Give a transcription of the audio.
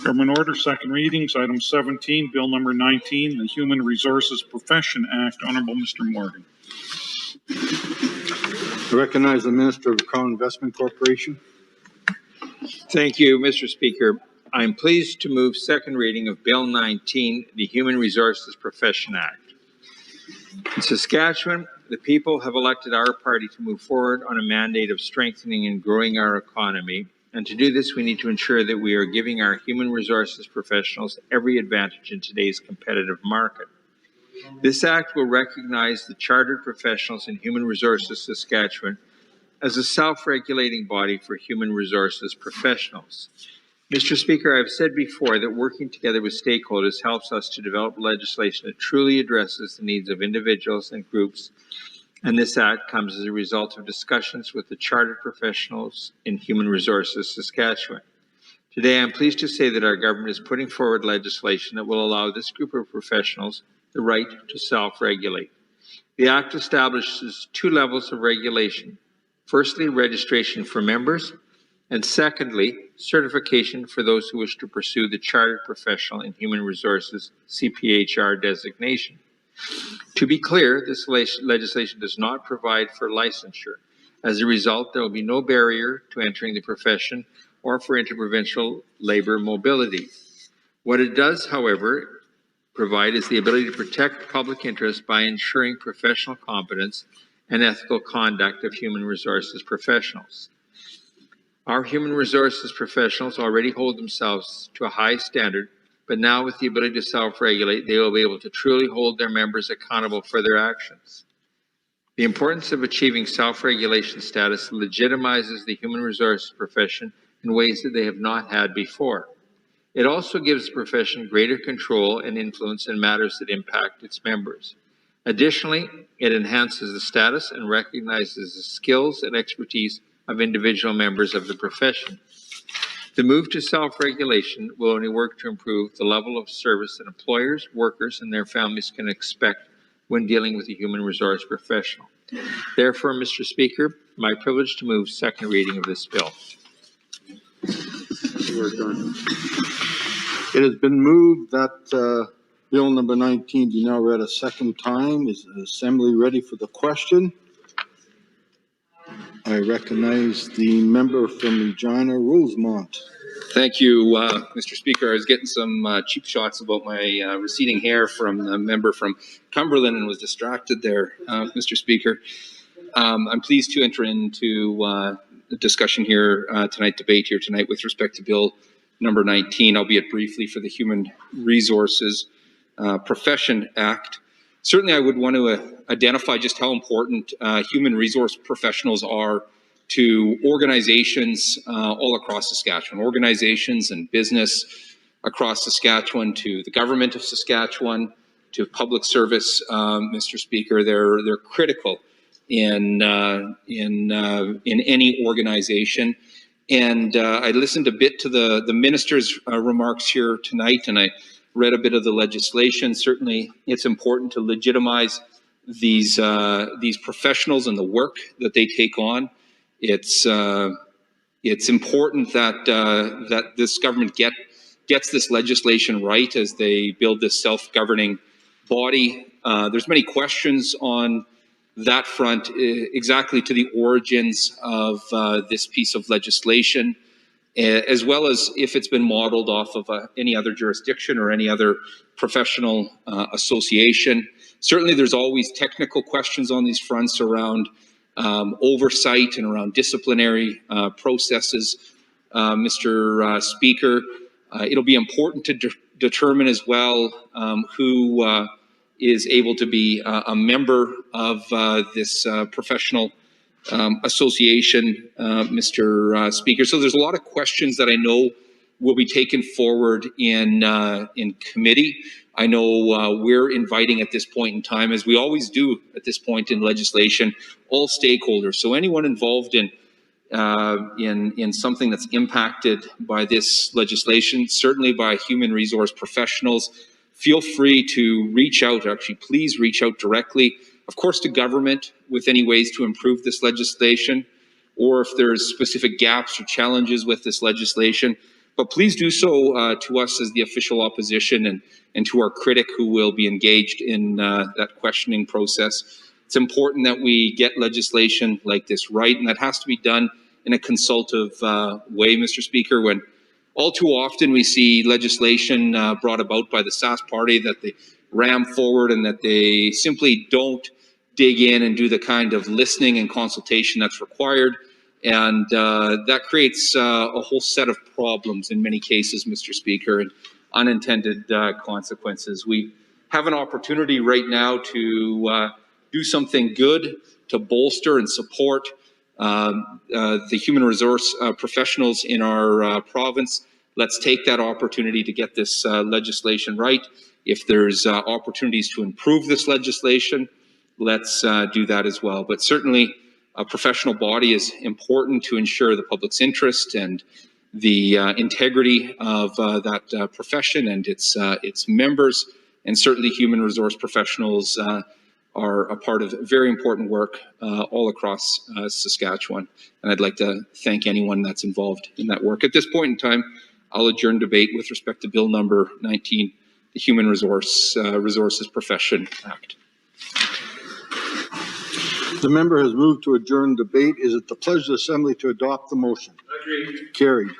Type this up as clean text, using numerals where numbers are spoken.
Government order, second readings, item 17, bill number 19, the Human Resources Profession Act. Honorable Mr. Morgan. I recognize the Minister of the Crown Investment Corporation. Thank you, Mr. Speaker. I'm pleased to move second reading of Bill 19, the Human Resources Profession Act. In Saskatchewan, the people have elected our party to move forward on a mandate of strengthening and growing our economy. And to do this, we need to ensure that we are giving our human resources professionals every advantage in today's competitive market. This act will recognize the Chartered Professionals in Human Resources Saskatchewan as a self-regulating body for human resources professionals. Mr. Speaker, I've said before that working together with stakeholders helps us to develop legislation that truly addresses the needs of individuals and groups, and this act comes as a result of discussions with the Chartered Professionals in Human Resources Saskatchewan. Today, I'm pleased to say that our government is putting forward legislation that will allow this group of professionals the right to self-regulate. The Act establishes two levels of regulation. Firstly, registration for members, and secondly, certification for those who wish to pursue the Chartered Professional in Human Resources CPHR designation. To be clear, this legislation does not provide for licensure. As a result, there will be no barrier to entering the profession or for interprovincial labour mobility. What it does, however, provide is the ability to protect public interest by ensuring professional competence and ethical conduct of human resources professionals. Our human resources professionals already hold themselves to a high standard, but now with the ability to self-regulate, they will be able to truly hold their members accountable for their actions. The importance of achieving self-regulation status legitimizes the human resources profession in ways that they have not had before. It also gives the profession greater control and influence in matters that impact its members. Additionally, it enhances the status and recognizes the skills and expertise of individual members of the profession. The move to self-regulation will only work to improve the level of service that employers, workers, and their families can expect when dealing with a human resource professional. Therefore, Mr. Speaker, my privilege to move second reading of this bill. It has been moved that Bill number 19 be now read a second time. Is the Assembly ready for the question? I recognize the member from Regina, Rosemont. Thank you, Mr. Speaker. I was getting some cheap shots about my receding hair from the member from Cumberland and was distracted there, Mr. Speaker. I'm pleased to enter into the discussion here debate here tonight with respect to Bill number 19, albeit briefly, for the Human Resources Profession Act. Certainly, I would want to identify just how important human resource professionals are to organizations all across Saskatchewan, organizations and business across Saskatchewan, to the government of Saskatchewan, to public service, Mr. Speaker. They're critical in any organization. And I listened a bit to the minister's remarks here tonight, and I read a bit of the legislation. Certainly, it's important to legitimize these professionals and the work that they take on. It's important that that this government gets this legislation right as they build this self-governing body. There's many questions on that front, exactly to the origins of this piece of legislation, as well as if it's been modeled off of any other jurisdiction or any other professional association. Certainly, there's always technical questions on these fronts around oversight and around disciplinary processes, Mr. Speaker. It'll be important to determine as well who is able to be a member of this professional association, Mr. Speaker. So there's a lot of questions that I know will be taken forward in committee. I know we're inviting at this point in time, as we always do at this point in legislation, all stakeholders. So anyone involved in something that's impacted by this legislation, certainly by human resource professionals, feel free to reach out. Actually, please reach out directly, of course, to government with any ways to improve this legislation, or if there's specific gaps or challenges with this legislation, But please do so to us as the official opposition and to our critic who will be engaged in that questioning process. It's important that we get legislation like this right, and that has to be done in a consultative way, Mr. Speaker. When all too often we see legislation brought about by the Sask party that they ram forward and that they simply don't dig in and do the kind of listening and consultation that's required. And that creates a whole set of problems in many cases, Mr. Speaker, and unintended consequences. We have an opportunity right now to do something good to bolster and support the human resource professionals in our province. Let's take that opportunity to get this legislation right. If there's opportunities to improve this legislation, let's do that as well. But certainly, a professional body is important to ensure the public's interest and the integrity of that profession and its members. And certainly, human resource professionals are a part of very important work all across Saskatchewan. And I'd like to thank anyone that's involved in that work. At this point in time, I'll adjourn debate with respect to Bill number 19, the Human Resources Profession Act. The member has moved to adjourn debate. Is it the pleasure of the Assembly to adopt the motion? Agreed. Carried.